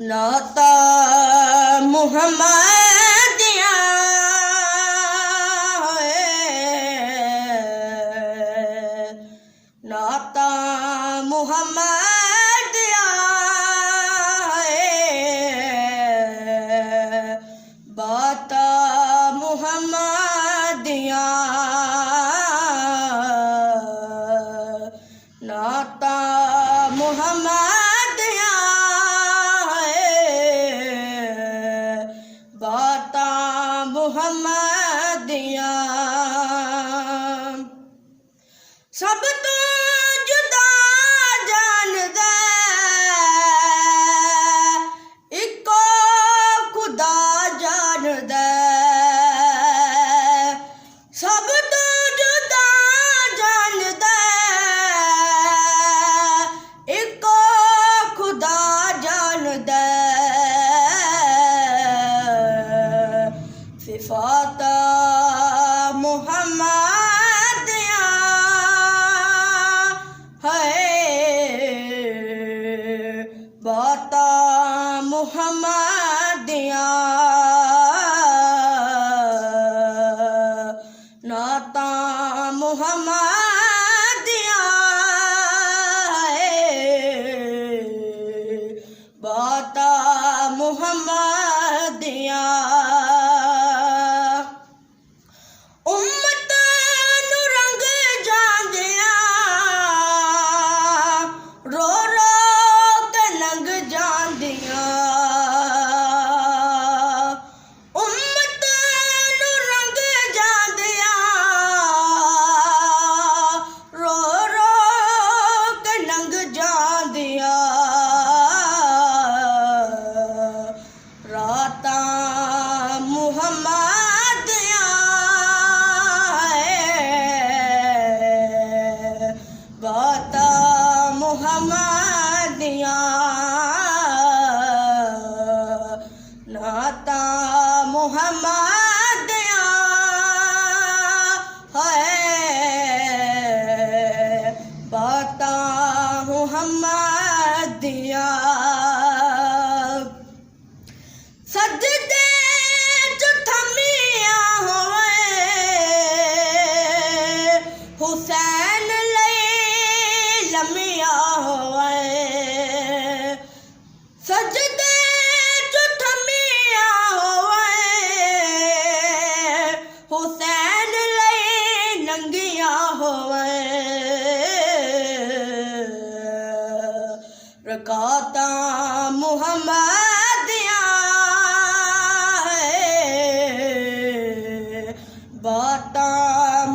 नाता मुहम्मदिया नाता मुहम्मदिया बात मुहम्मदिया नाता मुहम्मदिया बाता मुहम्मदिया सब तो जुदा जानदा इको खुदा जानदा सब तो जुदा जानदा इको खुदा जानदा सिफात मुहम्मदिया बाता मुहम्मदिया नाता मुहम्मदिया बाता मुहम्मदिया उम्मत नू रंग जांदिया रो रो के लंघ जांदिया उम्मत नू रंग जांदिया रो रो के लंघ जांदिया राता मुहम्मदिया बाता मुहम्मदिया नाता मुहम्मदिया बाता मुहम्मदिया सजदे च थमिया होवे हुसैन लई लमिया होवे सजदे च थमिया होवे हुसैन लई नंगिया होवे रकाता मुहम्मदिया बाता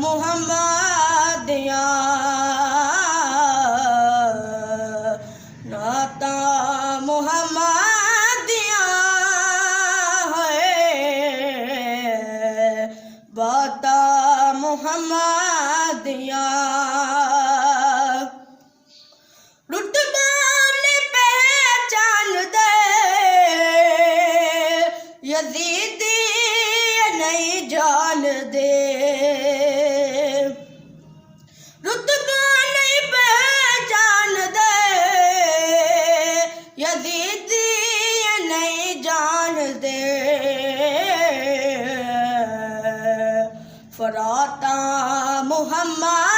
मुहम्मदिया नाता मुहम्मदिया बाता मुहम्मदिया रुतबा ने पहचान दे यजीदी नहीं जान दे रुतबा नहीं पहचान दे यजीदी नहीं जान दे फराता मुहम्मद